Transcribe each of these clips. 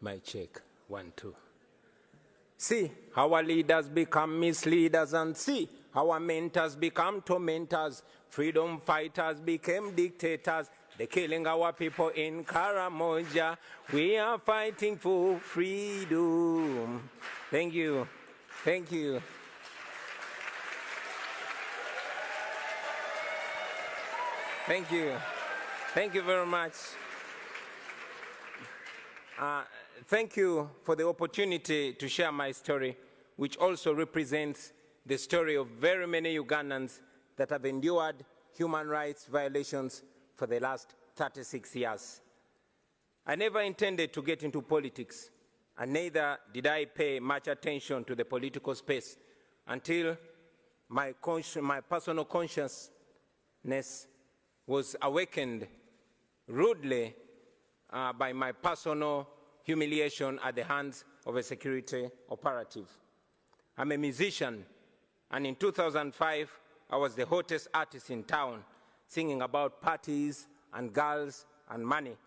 My check, 1, 2. See how our leaders become misleaders, and see how our mentors become tormentors. Freedom fighters became dictators. They're killing our people in Karamoja. We are fighting for freedom. Thank you. Thank you. Thank you. Thank you very much. Thank you for the opportunity to share my story, which also represents the story of very many Ugandans that have endured human rights violations for the last 36 years. I never intended to get into politics, and neither did I pay much attention to the political space until my personal consciousness was awakened rudely by my personal humiliation at the hands of a security operative. I'm a musician, and in 2005, I was the hottest artist in town, singing about parties and girls and money.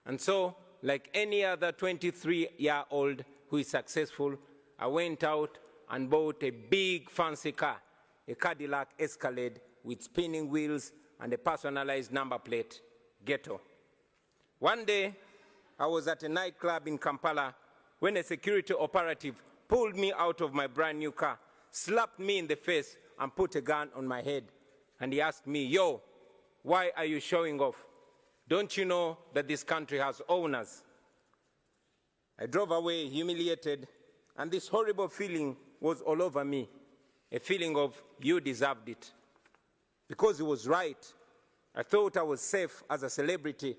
And so, like any other 23-year-old who is successful, I went out and bought a big fancy car, a Cadillac Escalade with spinning wheels and a personalized number plate, Ghetto. One day, I was at a nightclub in Kampala when a security operative pulled me out of my brand new car, slapped me in the face, and put a gun on my head. And he asked me, "Yo, why are you showing off? Don't you know that this country has owners?" I drove away humiliated, and this horrible feeling was all over me, a feeling of you deserved it. Because he was right, I thought I was safe as a celebrity,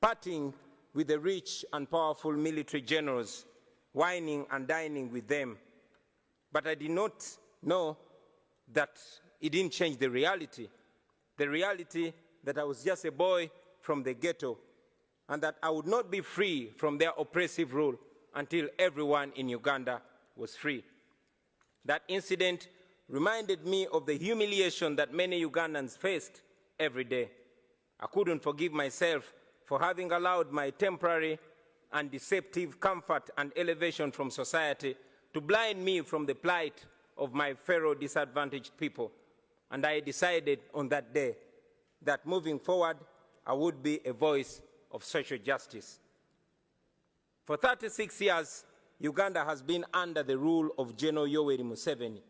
partying with the rich and powerful military generals, whining and dining with them. But I did not know that it didn't change the reality that I was just a boy from the ghetto, and that I would not be free from their oppressive rule until everyone in Uganda was free. That incident reminded me of the humiliation that many Ugandans faced every day. I couldn't forgive myself for having allowed my temporary and deceptive comfort and elevation from society to blind me from the plight of my fellow disadvantaged people. And I decided on that day that moving forward, I would be a voice of social justice. For 36 years, Uganda has been under the rule of General Yoweri Museveni.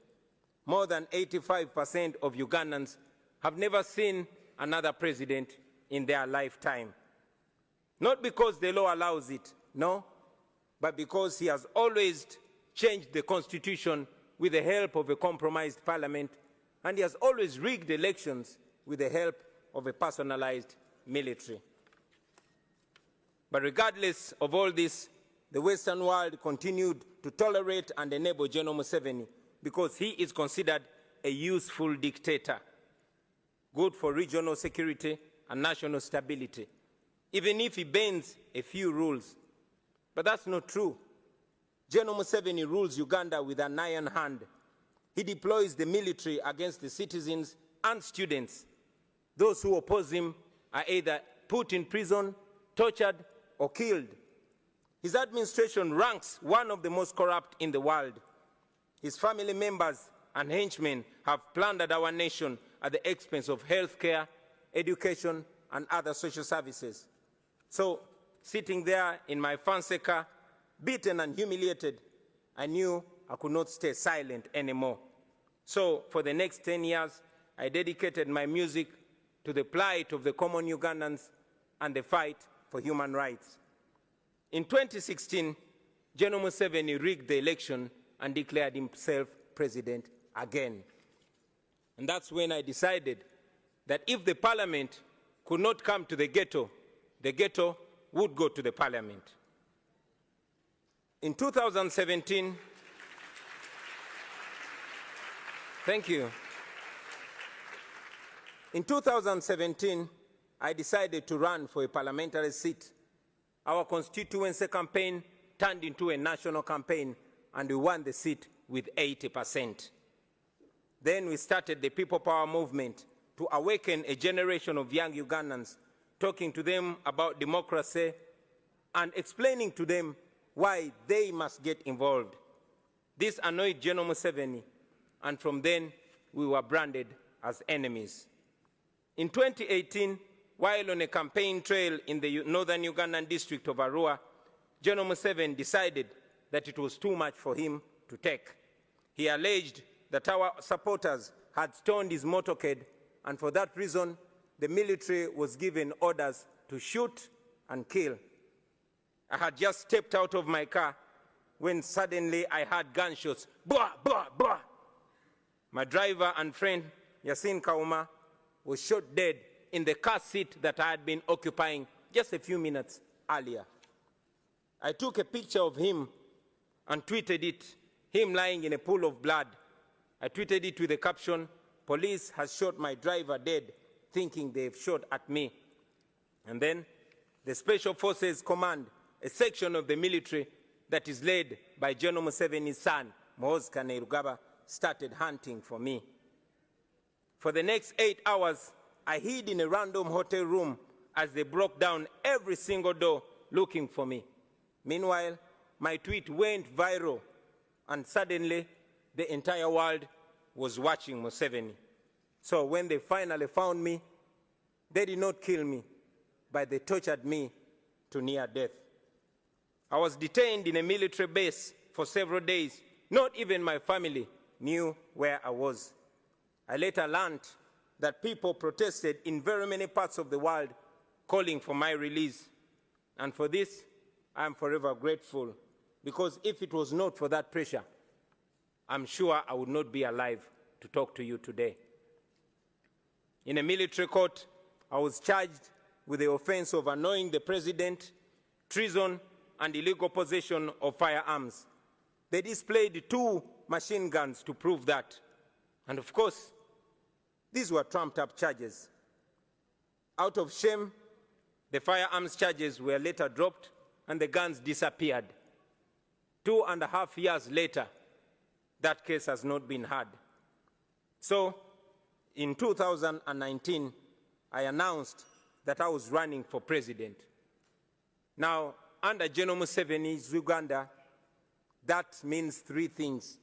More than 85% of Ugandans have never seen another president in their lifetime. Not because the law allows it, no, but because he has always changed the constitution with the help of a compromised parliament, and he has always rigged elections with the help of a personalized military. But regardless of all this, the Western world continued to tolerate and enable General Museveni because he is considered a useful dictator, good for regional security and national stability, even if he bends a few rules. But that's not true. General Museveni rules Uganda with an iron hand. He deploys the military against the citizens and students. Those who oppose him are either put in prison, tortured, or killed. His administration ranks one of the most corrupt in the world. His family members and henchmen have plundered our nation at the expense of healthcare, education, and other social services. So, sitting there in my fancy car, beaten and humiliated, I knew I could not stay silent anymore. So, for the next 10 years, I dedicated my music to the plight of the common Ugandans and the fight for human rights. In 2016, General Museveni rigged the election and declared himself president again. And that's when I decided that if the parliament could not come to the ghetto would go to the parliament. In 2017, thank you. In 2017, I decided to run for a parliamentary seat. Our constituency campaign turned into a national campaign, and we won the seat with 80%. Then we started the People Power movement to awaken a generation of young Ugandans, talking to them about democracy and explaining to them why they must get involved. This annoyed General Museveni, and from then we were branded as enemies. In 2018, while on a campaign trail in the northern Ugandan district of Arua, General Museveni decided that it was too much for him to take. He alleged that our supporters had stoned his motorcade, and for that reason, the military was given orders to shoot and kill. I had just stepped out of my car when suddenly I heard gunshots, blah, blah, blah. My driver and friend, Yasin Kauma, was shot dead in the car seat that I had been occupying just a few minutes earlier. I took a picture of him and tweeted it, him lying in a pool of blood. I tweeted it with the caption, "Police has shot my driver dead, thinking they've shot at me." And then the Special Forces Command, a section of the military that is led by General Museveni's son, Muhoozi Kainerugaba, started hunting for me. For the next 8 hours, I hid in a random hotel room as they broke down every single door looking for me. Meanwhile, my tweet went viral, and suddenly the entire world was watching Museveni. So when they finally found me, they did not kill me, but they tortured me to near death. I was detained in a military base for several days. Not even my family knew where I was. I later learned that people protested in very many parts of the world calling for my release. And for this, I am forever grateful, because if it was not for that pressure, I'm sure I would not be alive to talk to you today. In a military court, I was charged with the offense of annoying the president, treason, and illegal possession of firearms. They displayed 2 machine guns to prove that. And of course, these were trumped-up charges. Out of shame, the firearms charges were later dropped and the guns disappeared. 2.5 years later, that case has not been heard. So, in 2019, I announced that I was running for president. Now, under General Museveni's Uganda, that means 3 things.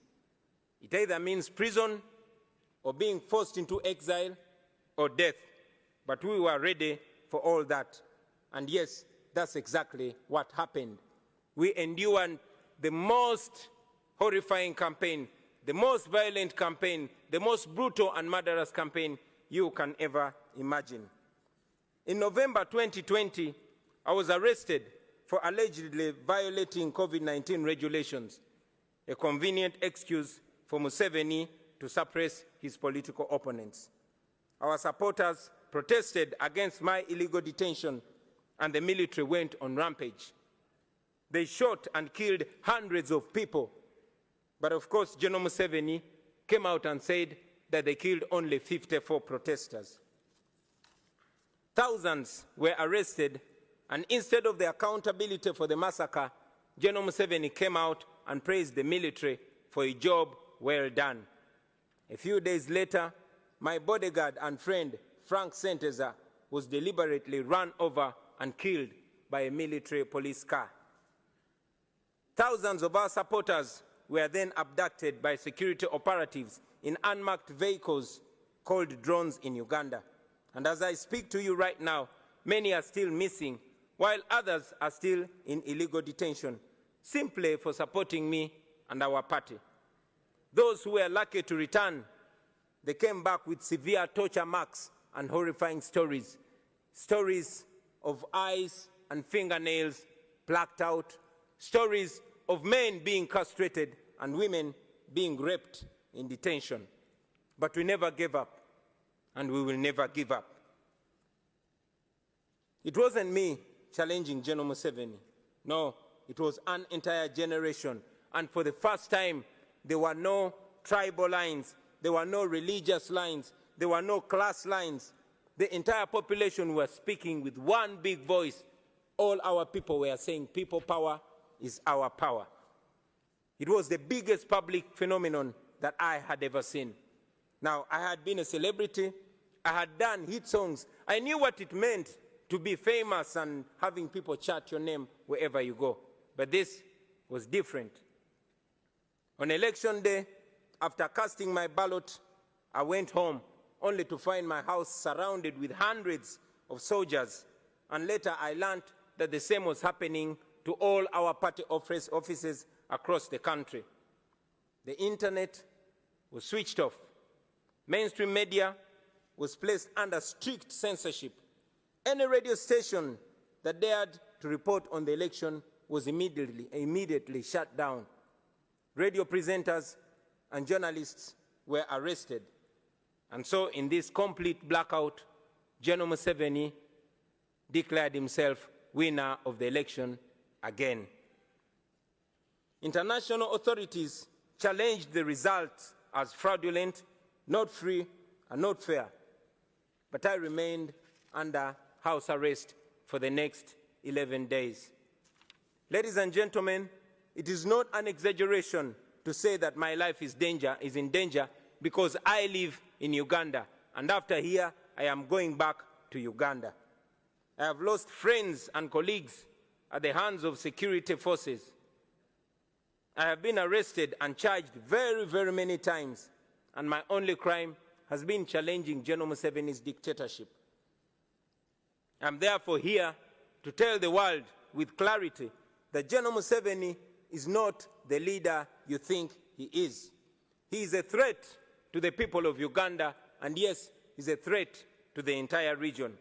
It either means prison, or being forced into exile, or death. But we were ready for all that. And yes, that's exactly what happened. We endured the most horrifying campaign, the most violent campaign, the most brutal and murderous campaign you can ever imagine. In November 2020, I was arrested for allegedly violating COVID-19 regulations, a convenient excuse for Museveni to suppress his political opponents. Our supporters protested against my illegal detention, and the military went on rampage. They shot and killed hundreds of people. But of course, General Museveni came out and said that they killed only 54 protesters. Thousands were arrested, and instead of the accountability for the massacre, General Museveni came out and praised the military for a job well done. A few days later, my bodyguard and friend, Frank Senteza, was deliberately run over and killed by a military police car. Thousands of our supporters were then abducted by security operatives in unmarked vehicles called drones in Uganda. And as I speak to you right now, many are still missing, while others are still in illegal detention, simply for supporting me and our party. Those who were lucky to return, they came back with severe torture marks and horrifying stories. Stories of eyes and fingernails plucked out. Stories of men being castrated and women being raped in detention. But we never gave up, and we will never give up. It wasn't me challenging General Museveni. No, it was an entire generation. And for the first time, there were no tribal lines, there were no religious lines, there were no class lines. The entire population was speaking with one big voice. All our people were saying, people power is our power. It was the biggest public phenomenon that I had ever seen. Now, I had been a celebrity, I had done hit songs, I knew what it meant to be famous and having people chant your name wherever you go. But this was different. On election day, after casting my ballot, I went home only to find my house surrounded with hundreds of soldiers, and later I learned that the same was happening to all our party offices across the country. The internet was switched off. Mainstream media was placed under strict censorship. Any radio station that dared to report on the election was immediately shut down. Radio presenters and journalists were arrested. And so in this complete blackout, General Museveni declared himself winner of the election again. International authorities challenged the results as fraudulent, not free, and not fair. But I remained under house arrest for the next 11 days. Ladies and gentlemen, it is not an exaggeration to say that my life is in danger because I live in Uganda, and after here, I am going back to Uganda. I have lost friends and colleagues at the hands of security forces. I have been arrested and charged very, very many times, and my only crime has been challenging General Museveni's dictatorship. I'm therefore here to tell the world with clarity that General Museveni is not the leader you think he is. He is a threat to the people of Uganda, and yes, he's a threat to the entire region.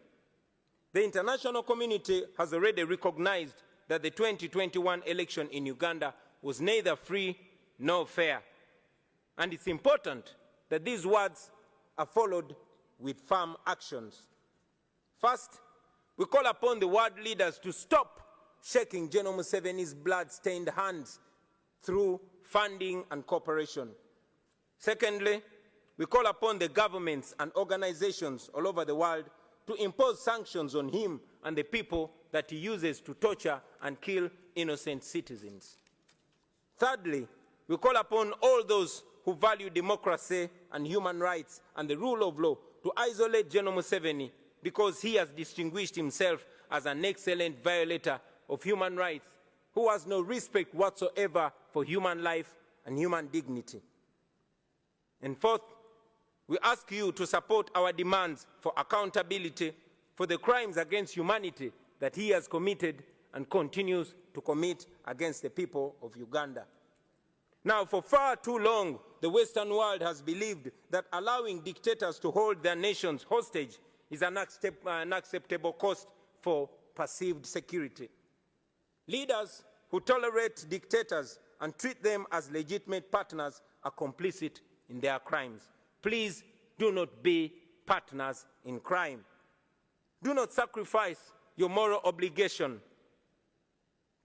The international community has already recognized that the 2021 election in Uganda was neither free nor fair. And it's important that these words are followed with firm actions. First, we call upon the world leaders to stop shaking General Museveni's blood-stained hands through funding and cooperation. Secondly, we call upon the governments and organizations all over the world to impose sanctions on him and the people that he uses to torture and kill innocent citizens. Thirdly, we call upon all those who value democracy and human rights and the rule of law to isolate General Museveni because he has distinguished himself as an excellent violator of human rights who has no respect whatsoever for human life and human dignity. And fourth, we ask you to support our demands for accountability for the crimes against humanity that he has committed and continues to commit against the people of Uganda. Now, for far too long, the Western world has believed that allowing dictators to hold their nations hostage is an unacceptable cost for perceived security. Leaders who tolerate dictators and treat them as legitimate partners are complicit in their crimes. Please do not be partners in crime. Do not sacrifice your moral obligation.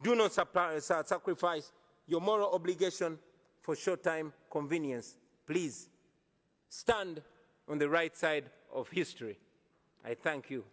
Do not sacrifice your moral obligation for short-time convenience. Please stand on the right side of history. I thank you.